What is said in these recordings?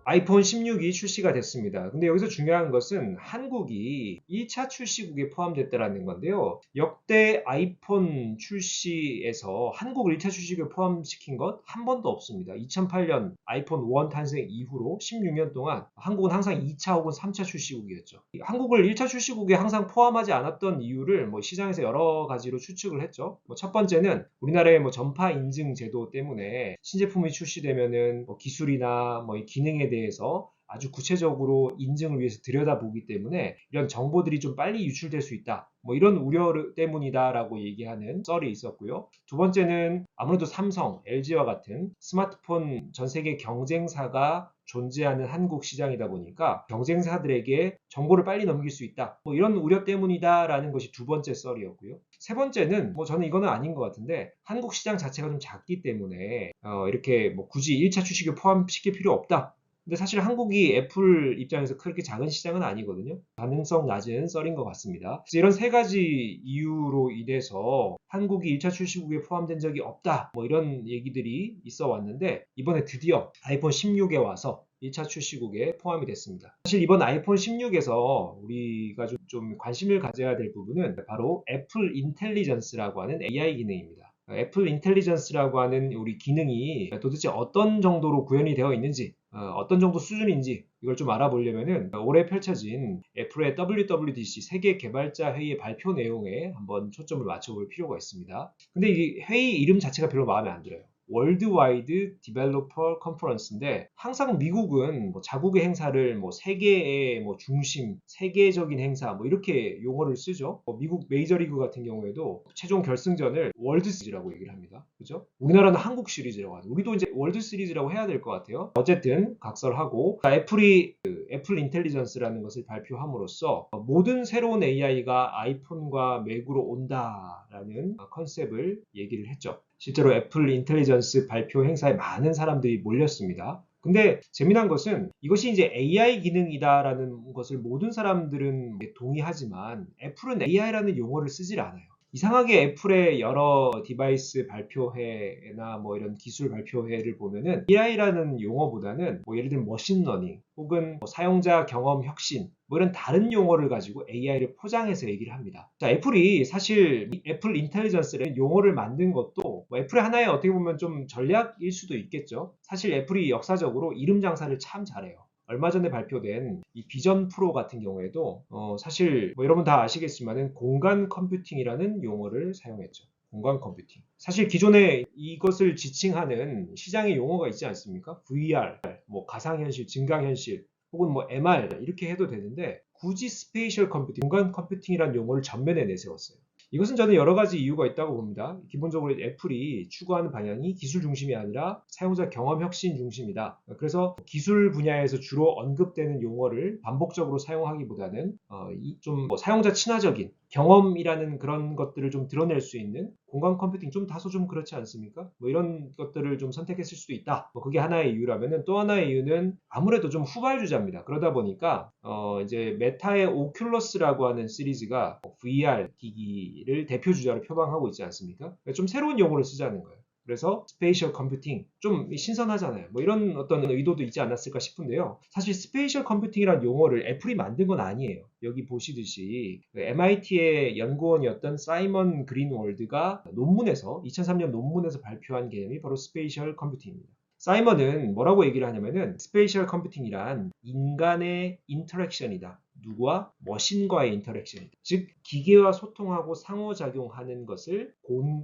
아이폰 16이 출시가 됐습니다. 근데 여기서 중요한 것은 한국이 1차 출시국에 포함됐다라는 건데요. 역대 아이폰 출시에서 한국을 1차 출시국에 포함시킨 것 한 번도 없습니다. 2008년 아이폰 1 탄생 이후로 16년 동안 한국은 항상 2차 혹은 3차 출시국이었죠. 한국을 1차 출시국에 항상 포함하지 않았던 이유를 시장에서 여러 가지로 추측을 했죠. 첫 번째는 우리나라의 전파 인증 제도 때문에 신제품이 출시되면은 기술이나 이 기능에 대해서 아주 구체적으로 인증을 위해서 들여다보기 때문에 이런 정보들이 좀 빨리 유출될 수 있다. 이런 우려 때문이다라고 얘기하는 썰이 있었고요. 두 번째는 아무래도 삼성, LG와 같은 스마트폰 전 세계 경쟁사가 존재하는 한국 시장이다 보니까 경쟁사들에게 정보를 빨리 넘길 수 있다. 이런 우려 때문이다라는 것이 두 번째 썰이었고요. 세 번째는 저는 이거는 아닌 것 같은데 한국 시장 자체가 좀 작기 때문에 이렇게 굳이 1차 출시에 포함시킬 필요 없다. 근데 사실 한국이 애플 입장에서 그렇게 작은 시장은 아니거든요. 가능성 낮은 썰인 것 같습니다. 그래서 이런 세 가지 이유로 인해서 한국이 1차 출시국에 포함된 적이 없다. 이런 얘기들이 있어 왔는데 이번에 드디어 아이폰 16에 와서 1차 출시국에 포함이 됐습니다. 사실 이번 아이폰 16에서 우리가 좀 관심을 가져야 될 부분은 바로 애플 인텔리전스라고 하는 AI 기능입니다. 애플 인텔리전스라고 하는 우리 기능이 도대체 어떤 정도로 구현이 되어 있는지 어떤 정도 수준인지 이걸 좀 알아보려면은 올해 펼쳐진 애플의 WWDC 세계 개발자 회의의 발표 내용에 한번 초점을 맞춰볼 필요가 있습니다. 근데 이 회의 이름 자체가 별로 마음에 안 들어요. 월드와이드 디벨로퍼 컨퍼런스인데 항상 미국은 자국의 행사를 세계의 중심, 세계적인 행사 이렇게 용어를 쓰죠. 미국 메이저리그 같은 경우에도 최종 결승전을 월드 시리즈라고 얘기를 합니다. 그죠? 우리나라는 한국 시리즈라고 하죠. 우리도 이제 월드 시리즈라고 해야 될 것 같아요. 어쨌든 각설하고 애플이 애플 인텔리전스라는 것을 발표함으로써 모든 새로운 AI가 아이폰과 맥으로 온다라는 컨셉을 얘기를 했죠. 실제로 애플 인텔리전스 발표 행사에 많은 사람들이 몰렸습니다. 근데 재미난 것은 이것이 이제 AI 기능이다라는 것을 모든 사람들은 동의하지만 애플은 AI라는 용어를 쓰질 않아요. 이상하게 애플의 여러 디바이스 발표회나 이런 기술 발표회를 보면은 AI라는 용어보다는 예를 들면 머신러닝 혹은 사용자 경험 혁신 이런 다른 용어를 가지고 AI를 포장해서 얘기를 합니다. 자, 애플이 사실 애플 인텔리전스라는 용어를 만든 것도 애플의 하나의 어떻게 보면 좀 전략일 수도 있겠죠. 사실 애플이 역사적으로 이름 장사를 참 잘해요. 얼마 전에 발표된 이 비전 프로 같은 경우에도 사실 여러분 다 아시겠지만은 공간 컴퓨팅이라는 용어를 사용했죠. 공간 컴퓨팅. 사실 기존에 이것을 지칭하는 시장의 용어가 있지 않습니까? VR, 가상현실, 증강현실, 혹은 MR 이렇게 해도 되는데 굳이 스페이셜 컴퓨팅, 공간 컴퓨팅이라는 용어를 전면에 내세웠어요. 이것은 저는 여러 가지 이유가 있다고 봅니다. 기본적으로 애플이 추구하는 방향이 기술 중심이 아니라 사용자 경험 혁신 중심이다. 그래서 기술 분야에서 주로 언급되는 용어를 반복적으로 사용하기보다는 좀 사용자 친화적인 경험이라는 그런 것들을 좀 드러낼 수 있는 공간 컴퓨팅 좀 다소 좀 그렇지 않습니까? 이런 것들을 좀 선택했을 수도 있다. 그게 하나의 이유라면은 또 하나의 이유는 아무래도 좀 후발주자입니다. 그러다 보니까 이제 메타의 오큘러스라고 하는 시리즈가 VR 기기를 대표 주자로 표방하고 있지 않습니까? 좀 새로운 용어를 쓰자는 거예요. 그래서 스페이셜 컴퓨팅 좀 신선하잖아요. 이런 어떤 의도도 있지 않았을까 싶은데요. 사실 스페이셜 컴퓨팅이라는 용어를 애플이 만든 건 아니에요. 여기 보시듯이 MIT의 연구원이었던 사이먼 그린월드가 2003년 논문에서 발표한 개념이 바로 스페이셜 컴퓨팅입니다. 사이먼은 뭐라고 얘기를 하냐면은 스페이셜 컴퓨팅이란 인간의 인터랙션이다. 누구와? 머신과의 인터랙션이다. 즉 기계와 소통하고 상호작용하는 것을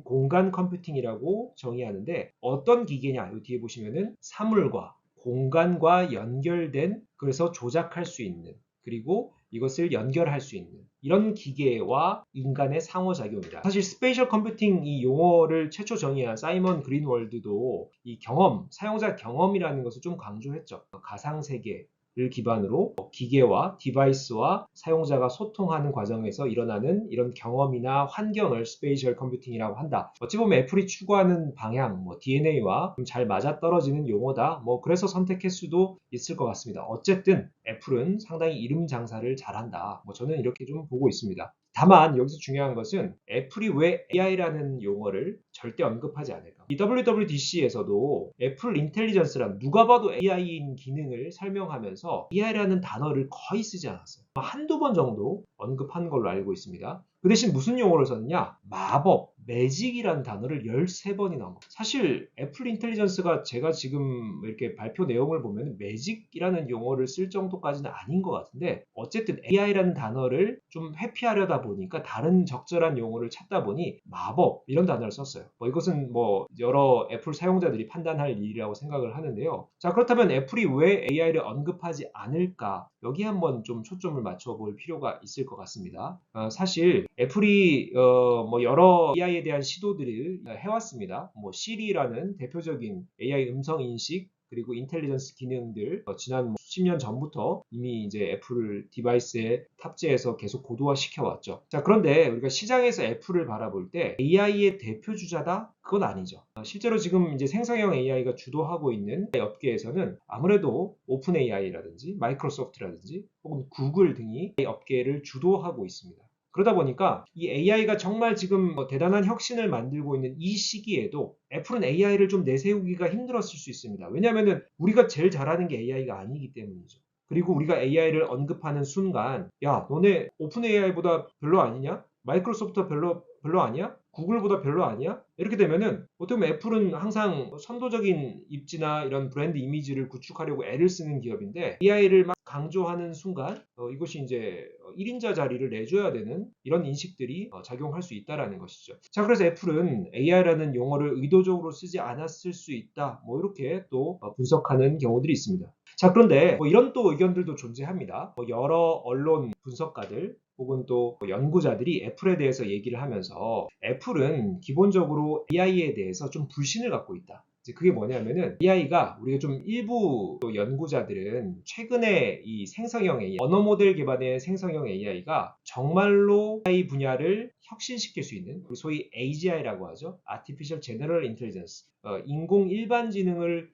공간 컴퓨팅이라고 정의하는데 어떤 기계냐? 이 뒤에 보시면은 사물과 공간과 연결된 그래서 조작할 수 있는 그리고 이것을 연결할 수 있는 이런 기계와 인간의 상호작용이다. 사실 스페이셜 컴퓨팅 이 용어를 최초 정의한 사이먼 그린월드도 이 경험, 사용자 경험이라는 것을 좀 강조했죠. 가상세계를 기반으로 기계와 디바이스와 사용자가 소통하는 과정에서 일어나는 이런 경험이나 환경을 스페이셜 컴퓨팅이라고 한다. 어찌 보면 애플이 추구하는 방향, DNA와 좀 잘 맞아떨어지는 용어다. 그래서 선택할 수도 있을 것 같습니다. 어쨌든 애플은 상당히 이름 장사를 잘한다. 저는 이렇게 좀 보고 있습니다. 다만 여기서 중요한 것은 애플이 왜 AI라는 용어를 절대 언급하지 않을까. 이 WWDC에서도 애플 인텔리전스란 누가 봐도 AI인 기능을 설명하면서 AI라는 단어를 거의 쓰지 않았어요. 한두 번 정도 언급한 걸로 알고 있습니다. 그 대신 무슨 용어를 썼냐? 마법, 매직이라는 단어를 13번이 나온 거. 사실 애플 인텔리전스가 제가 지금 이렇게 발표 내용을 보면 매직이라는 용어를 쓸 정도까지는 아닌 것 같은데, 어쨌든 AI라는 단어를 좀 회피하려다 보니까 다른 적절한 용어를 찾다 보니 마법 이런 단어를 썼어요. 이것은 여러 애플 사용자들이 판단할 일이라고 생각을 하는데요. 자, 그렇다면 애플이 왜 AI를 언급하지 않을까? 여기 한번 좀 초점을 맞춰볼 필요가 있을 것 같습니다. 사실 애플이 여러 AI에 대한 시도들을 해왔습니다. 시리라는 대표적인 AI 음성 인식 그리고 인텔리전스 기능들 지난 수십 년 전부터 이미 이제 애플 디바이스에 탑재해서 계속 고도화 시켜왔죠. 자, 그런데 우리가 시장에서 애플을 바라볼 때 AI의 대표 주자다? 그건 아니죠. 실제로 지금 이제 생성형 AI가 주도하고 있는 업계에서는 아무래도 오픈 AI라든지 마이크로소프트라든지 혹은 구글 등이 업계를 주도하고 있습니다. 그러다 보니까 이 AI가 정말 지금 대단한 혁신을 만들고 있는 이 시기에도 애플은 AI를 좀 내세우기가 힘들었을 수 있습니다. 왜냐하면 우리가 제일 잘하는 게 AI가 아니기 때문이죠. 그리고 우리가 AI를 언급하는 순간, 야, 너네 오픈 AI보다 별로 아니냐? 마이크로소프트 별로 아니야? 구글보다 별로 아니야? 이렇게 되면은 어떻게 보면 애플은 항상 선도적인 입지나 이런 브랜드 이미지를 구축하려고 애를 쓰는 기업인데 AI를 막 강조하는 순간 이것이 이제 1인자 자리를 내줘야 되는 이런 인식들이 작용할 수 있다라는 것이죠. 자, 그래서 애플은 AI라는 용어를 의도적으로 쓰지 않았을 수 있다. 이렇게 또 분석하는 경우들이 있습니다. 자, 그런데 이런 또 의견들도 존재합니다. 여러 언론 분석가들 혹은 또 연구자들이 애플에 대해서 얘기를 하면서 애플은 기본적으로 AI에 대해서 좀 불신을 갖고 있다. 그게 뭐냐면은 AI가 우리가 좀 일부 연구자들은 최근에 이 생성형 AI, 언어 모델 기반의 생성형 AI가 정말로 AI 분야를 혁신시킬 수 있는 소위 AGI라고 하죠. Artificial General Intelligence, 인공 일반 지능을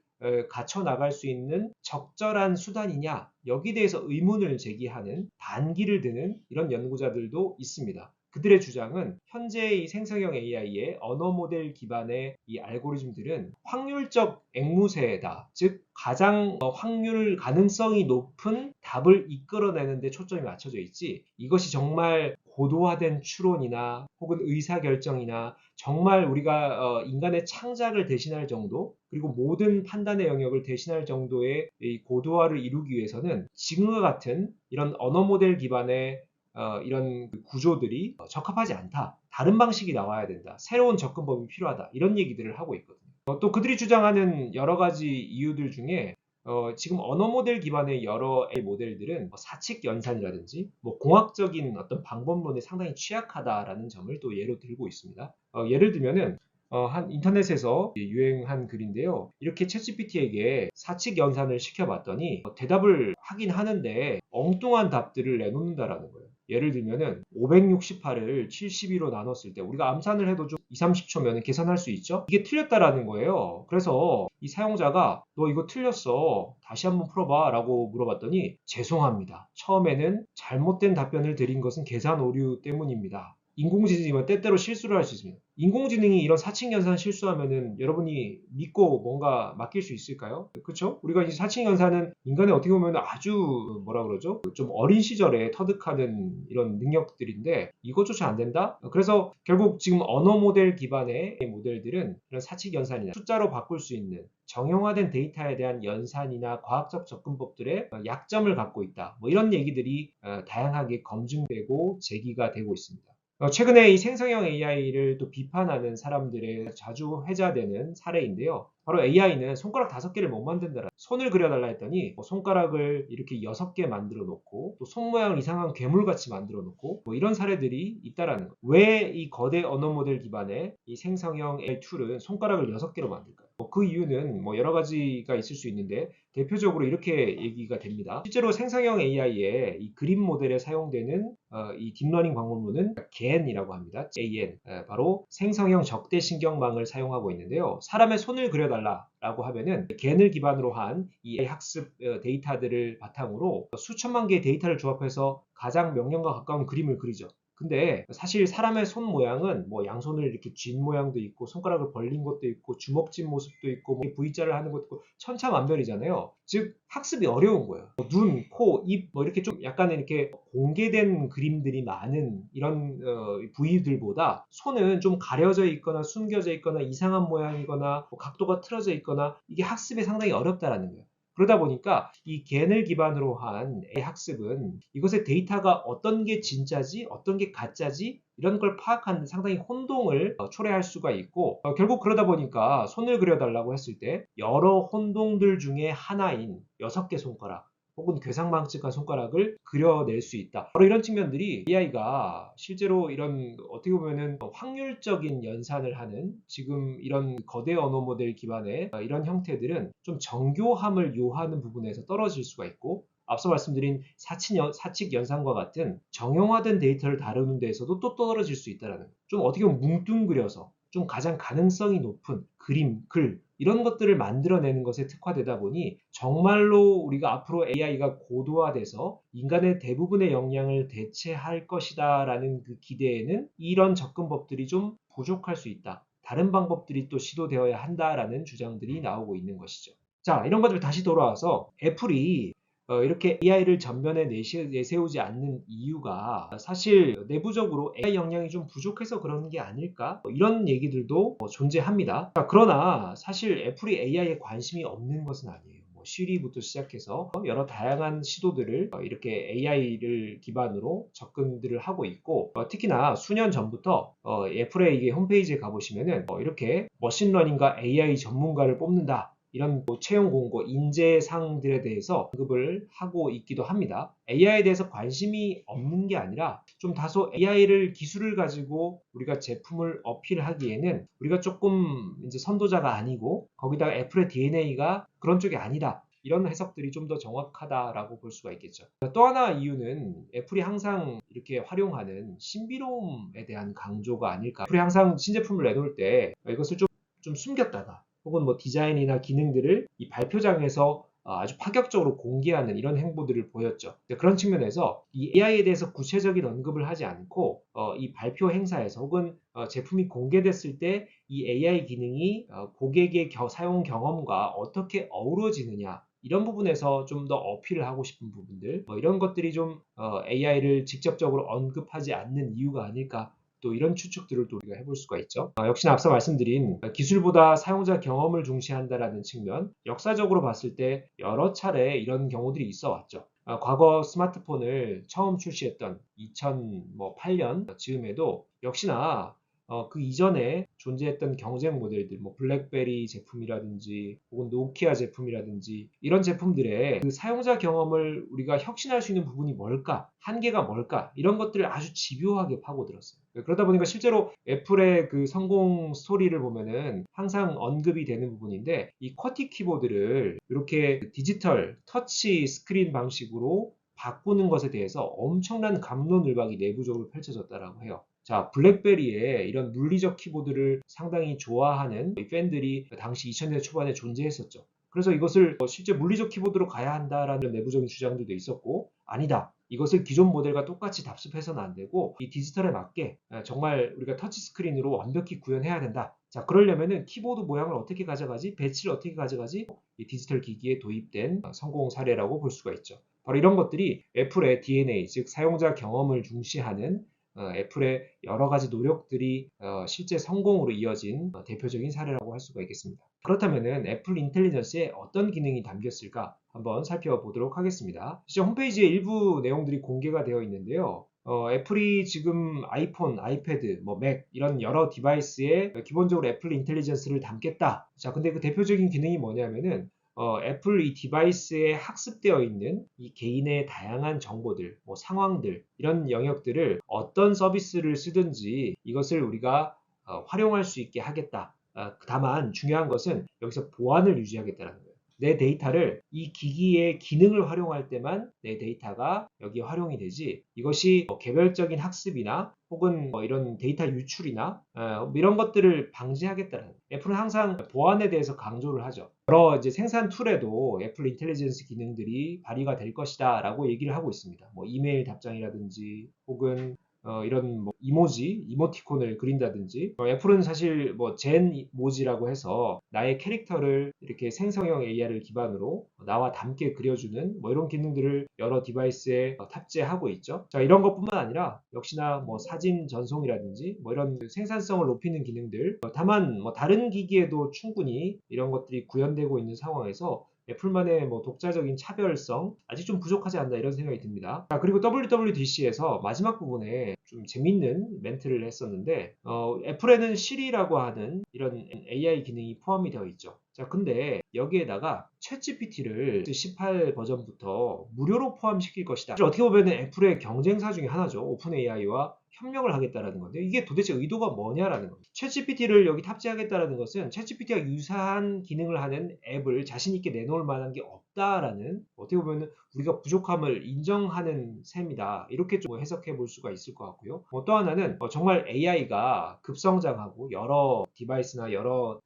갖춰 나갈 수 있는 적절한 수단이냐, 여기 대해서 의문을 제기하는 반기를 드는 이런 연구자들도 있습니다. 그들의 주장은 현재 이 생성형 AI의 언어 모델 기반의 이 알고리즘들은 확률적 앵무새다. 즉 가장 확률 가능성이 높은 답을 이끌어내는 데 초점이 맞춰져 있지, 이것이 정말 고도화된 추론이나 혹은 의사결정이나 정말 우리가 인간의 창작을 대신할 정도, 그리고 모든 판단의 영역을 대신할 정도의 이 고도화를 이루기 위해서는 지금과 같은 이런 언어 모델 기반의 이런 구조들이 적합하지 않다. 다른 방식이 나와야 된다. 새로운 접근법이 필요하다. 이런 얘기들을 하고 있거든요. 또 그들이 주장하는 여러 가지 이유들 중에 지금 언어 모델 기반의 여러 AI 모델들은 사칙 연산이라든지 공학적인 어떤 방법론에 상당히 취약하다라는 점을 또 예로 들고 있습니다. 예를 들면은 한 인터넷에서 유행한 글인데요. 이렇게 챗GPT에게 사칙 연산을 시켜봤더니 대답을 하긴 하는데 엉뚱한 답들을 내놓는다라는 거예요. 예를 들면은 568을 72로 나눴을 때 우리가 암산을 해도 좀 2, 30초면 계산할 수 있죠? 이게 틀렸다라는 거예요. 그래서 이 사용자가 너 이거 틀렸어. 다시 한번 풀어봐 라고 물어봤더니 죄송합니다. 처음에는 잘못된 답변을 드린 것은 계산 오류 때문입니다. 인공지능이면 때때로 실수를 할 수 있습니다. 인공지능이 이런 사칙연산 실수하면은 여러분이 믿고 뭔가 맡길 수 있을까요? 그렇죠? 우리가 이제 사칙연산은 인간의 어떻게 보면 아주 뭐라 그러죠? 좀 어린 시절에 터득하는 이런 능력들인데 이것조차 안 된다? 그래서 결국 지금 언어 모델 기반의 모델들은 이런 사칙연산이나 숫자로 바꿀 수 있는 정형화된 데이터에 대한 연산이나 과학적 접근법들의 약점을 갖고 있다. 이런 얘기들이 다양하게 검증되고 제기가 되고 있습니다. 최근에 이 생성형 AI를 또 비판하는 사람들의 자주 회자되는 사례인데요. 바로 AI는 손가락 5개를 못 만든다라. 손을 그려달라 했더니 손가락을 이렇게 6개 만들어 놓고 또 손 모양을 이상한 괴물같이 만들어 놓고 이런 사례들이 있다라는 거예요. 왜 이 거대 언어 모델 기반의 이 생성형 AI 툴은 손가락을 6개로 만들까요? 그 이유는 여러 가지가 있을 수 있는데 대표적으로 이렇게 얘기가 됩니다. 실제로 생성형 AI의 이 그림 모델에 사용되는 이 딥러닝 방법론은 GAN이라고 합니다. GAN. 바로 생성형 적대신경망을 사용하고 있는데요. 사람의 손을 그려달라라고 하면은 GAN을 기반으로 한 이 학습 데이터들을 바탕으로 수천만 개의 데이터를 조합해서 가장 명령과 가까운 그림을 그리죠. 근데 사실 사람의 손 모양은 뭐 양손을 이렇게 쥔 모양도 있고 손가락을 벌린 것도 있고 주먹 쥔 모습도 있고 뭐 V자를 하는 것도 있고 천차만별이잖아요. 즉 학습이 어려운 거예요. 눈, 코, 입 뭐 이렇게 좀 약간 이렇게 공개된 그림들이 많은 이런 부위들보다 손은 좀 가려져 있거나 숨겨져 있거나 이상한 모양이거나 뭐 각도가 틀어져 있거나 이게 학습이 상당히 어렵다라는 거예요. 그러다 보니까 이 겐을 기반으로 한 AI 학습은 이것의 데이터가 어떤 게 진짜지, 어떤 게 가짜지 이런 걸 파악하는 데 상당히 혼동을 초래할 수가 있고 결국 그러다 보니까 손을 그려달라고 했을 때 여러 혼동들 중에 하나인 6개 손가락 혹은 괴상망측한 손가락을 그려낼 수 있다. 바로 이런 측면들이 AI가 실제로 이런 어떻게 보면은 확률적인 연산을 하는 지금 이런 거대 언어 모델 기반의 이런 형태들은 좀 정교함을 요하는 부분에서 떨어질 수가 있고 앞서 말씀드린 사칙 연산과 같은 정형화된 데이터를 다루는 데에서도 또 떨어질 수 있다는 좀 어떻게 보면 뭉뚱그려서 좀 가장 가능성이 높은 그림, 글 이런 것들을 만들어내는 것에 특화되다 보니 정말로 우리가 앞으로 AI가 고도화돼서 인간의 대부분의 역량을 대체할 것이다 라는 그 기대에는 이런 접근법들이 좀 부족할 수 있다. 다른 방법들이 또 시도되어야 한다라는 주장들이 나오고 있는 것이죠. 자, 이런 것들 다시 돌아와서 애플이 이렇게 AI를 전면에 내세우지 않는 이유가 사실 내부적으로 AI 역량이 좀 부족해서 그런 게 아닐까? 이런 얘기들도 존재합니다. 자, 그러나 사실 애플이 AI에 관심이 없는 것은 아니에요. 시리부터 시작해서 여러 다양한 시도들을 이렇게 AI를 기반으로 접근들을 하고 있고 특히나 수년 전부터 애플의 이게 홈페이지에 가보시면은 이렇게 머신러닝과 AI 전문가를 뽑는다. 이런 채용 공고, 인재상들에 대해서 언급을 하고 있기도 합니다. AI에 대해서 관심이 없는 게 아니라 좀 다소 AI를 기술을 가지고 우리가 제품을 어필하기에는 우리가 조금 이제 선도자가 아니고 거기다가 애플의 DNA가 그런 쪽이 아니다. 이런 해석들이 좀 더 정확하다라고 볼 수가 있겠죠. 또 하나 이유는 애플이 항상 이렇게 활용하는 신비로움에 대한 강조가 아닐까. 애플이 항상 신제품을 내놓을 때 이것을 좀 숨겼다가 혹은 뭐 디자인이나 기능들을 이 발표장에서 아주 파격적으로 공개하는 이런 행보들을 보였죠. 그런 측면에서 이 AI에 대해서 구체적인 언급을 하지 않고 이 발표 행사에서 혹은 제품이 공개됐을 때 이 AI 기능이 고객의 사용 경험과 어떻게 어우러지느냐 이런 부분에서 좀 더 어필을 하고 싶은 부분들 이런 것들이 좀 AI를 직접적으로 언급하지 않는 이유가 아닐까 또 이런 추측들을 또 우리가 해볼 수가 있죠. 역시나 앞서 말씀드린 기술보다 사용자 경험을 중시한다라는 측면, 역사적으로 봤을 때 여러 차례 이런 경우들이 있어 왔죠. 과거 스마트폰을 처음 출시했던 2008년 즈음에도 역시나 그 이전에 존재했던 경쟁 모델들, 뭐 블랙베리 제품이라든지 혹은 노키아 제품이라든지 이런 제품들의 그 사용자 경험을 우리가 혁신할 수 있는 부분이 뭘까? 한계가 뭘까? 이런 것들을 아주 집요하게 파고들었어요. 그러다 보니까 실제로 애플의 그 성공 스토리를 보면은 항상 언급이 되는 부분인데 이 쿼티 키보드를 이렇게 디지털 터치 스크린 방식으로 바꾸는 것에 대해서 엄청난 갑론을박이 내부적으로 펼쳐졌다라고 해요. 자, 블랙베리의 이런 물리적 키보드를 상당히 좋아하는 팬들이 당시 2000년대 초반에 존재했었죠. 그래서 이것을 실제 물리적 키보드로 가야 한다라는 내부적인 주장들도 있었고 아니다. 이것을 기존 모델과 똑같이 답습해서는 안 되고 이 디지털에 맞게 정말 우리가 터치 스크린으로 완벽히 구현해야 된다. 자, 그러려면은 키보드 모양을 어떻게 가져가지? 배치를 어떻게 가져가지? 이 디지털 기기에 도입된 성공 사례라고 볼 수가 있죠. 바로 이런 것들이 애플의 DNA, 즉 사용자 경험을 중시하는 애플의 여러 가지 노력들이 실제 성공으로 이어진 대표적인 사례라고 할 수가 있겠습니다. 그렇다면 애플 인텔리전스에 어떤 기능이 담겼을까 한번 살펴보도록 하겠습니다. 실제 홈페이지에 일부 내용들이 공개가 되어 있는데요. 애플이 지금 아이폰, 아이패드, 맥 이런 여러 디바이스에 기본적으로 애플 인텔리전스를 담겠다. 자, 근데 그 대표적인 기능이 뭐냐면은 애플 이 디바이스에 학습되어 있는 이 개인의 다양한 정보들, 상황들, 이런 영역들을 어떤 서비스를 쓰든지 이것을 우리가 활용할 수 있게 하겠다. 다만 중요한 것은 여기서 보안을 유지하겠다는 거예요. 내 데이터를 이 기기의 기능을 활용할 때만 내 데이터가 여기에 활용이 되지 이것이 개별적인 학습이나 혹은 이런 데이터 유출이나 이런 것들을 방지하겠다는 애플은 항상 보안에 대해서 강조를 하죠. 여러 이제 생산 툴에도 애플 인텔리전스 기능들이 발휘가 될 것이다 라고 얘기를 하고 있습니다. 이메일 답장이라든지 혹은 이런 뭐 이모티콘을 그린다든지 애플은 사실 뭐 젠모지라고 해서 나의 캐릭터를 이렇게 생성형 AI를 기반으로 나와 닮게 그려주는 뭐 이런 기능들을 여러 디바이스에 탑재하고 있죠. 자, 이런 것뿐만 아니라 역시나 뭐 사진 전송이라든지 뭐 이런 생산성을 높이는 기능들 다만 뭐 다른 기기에도 충분히 이런 것들이 구현되고 있는 상황에서 애플만의 뭐 독자적인 차별성 아직 좀 부족하지 않나 이런 생각이 듭니다. 자, 그리고 WWDC에서 마지막 부분에 좀 재밌는 멘트를 했었는데 애플에는 시리라고 하는 이런 AI 기능이 포함이 되어 있죠. 자, 근데 여기에다가 챗GPT를 18 버전부터 무료로 포함시킬 것이다. 어떻게 보면 애플의 경쟁사 중에 하나죠. 오픈 AI와 협력을 하겠다라는 건데 이게 도대체 의도가 뭐냐라는 겁니다. 챗GPT를 여기 탑재하겠다라는 것은 챗GPT와 유사한 기능을 하는 앱을 자신 있게 내놓을 만한 게 없다라는 어떻게 보면 우리가 부족함을 인정하는 셈이다. 이렇게 좀 해석해 볼 수가 있을 것 같고요. 또 하나는 정말 AI가 급성장하고 여러 디바이스나 여러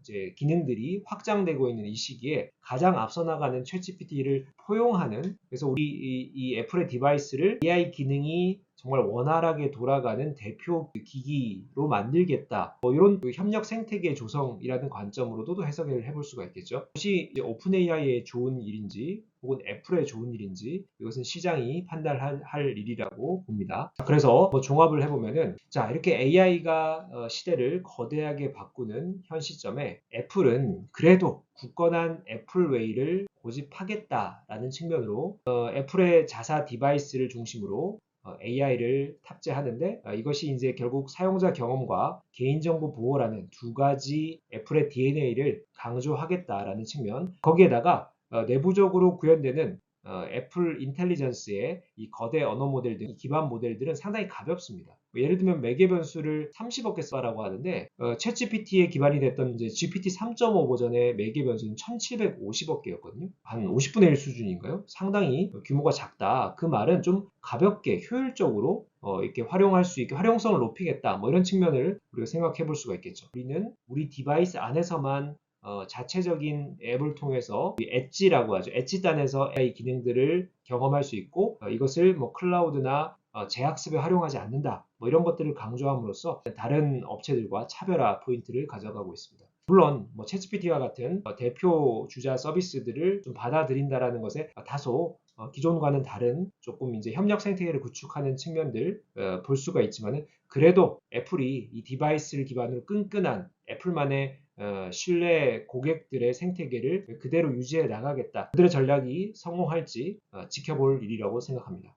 이제 기능들이 확장되고 있는 이 시기에 가장 앞서 나가는 챗GPT를 포용하는 그래서 우리 이 애플의 디바이스를 AI 기능이 정말 원활하게 돌아가는 대표 기기로 만들겠다. 뭐 이런 협력 생태계 조성이라는 관점으로도 해석을 해볼 수가 있겠죠. 혹시 오픈 AI의 좋은 일인지 혹은 애플의 좋은 일인지 이것은 시장이 판단할 일이라고 봅니다. 그래서 뭐 종합을 해보면은 자 이렇게 AI가 시대를 거대하게 바꾸는 현 시점에 애플은 그래도 굳건한 애플웨이를 고집하겠다라는 측면으로 애플의 자사 디바이스를 중심으로 AI를 탑재하는데 이것이 이제 결국 사용자 경험과 개인정보 보호라는 두 가지 애플의 DNA를 강조하겠다라는 측면 거기에다가 내부적으로 구현되는 애플 인텔리전스의 이 거대 언어 모델 등 기반 모델들은 상당히 가볍습니다. 예를 들면 매개 변수를 30억 개 써라고 하는데 챗GPT에 기반이 됐던 이제 GPT 3.5 버전의 매개 변수는 1750억 개였거든요. 한 50분의 1 수준인가요? 상당히 규모가 작다. 그 말은 좀 가볍게 효율적으로 이렇게 활용할 수 있게 활용성을 높이겠다. 뭐 이런 측면을 우리가 생각해 볼 수가 있겠죠. 우리는 우리 디바이스 안에서만 자체적인 앱을 통해서 엣지라고 하죠. 엣지단에서 AI 기능들을 경험할 수 있고 이것을 뭐 클라우드나 재학습에 활용하지 않는다. 뭐 이런 것들을 강조함으로써 다른 업체들과 차별화 포인트를 가져가고 있습니다. 물론 뭐 챗GPT와 같은 대표 주자 서비스들을 좀 받아들인다라는 것에 다소 기존과는 다른 조금 이제 협력 생태계를 구축하는 측면들 볼 수가 있지만은 그래도 애플이 이 디바이스를 기반으로 끈끈한 애플만의 신뢰 고객들의 생태계를 그대로 유지해 나가겠다. 그들의 전략이 성공할지 지켜볼 일이라고 생각합니다.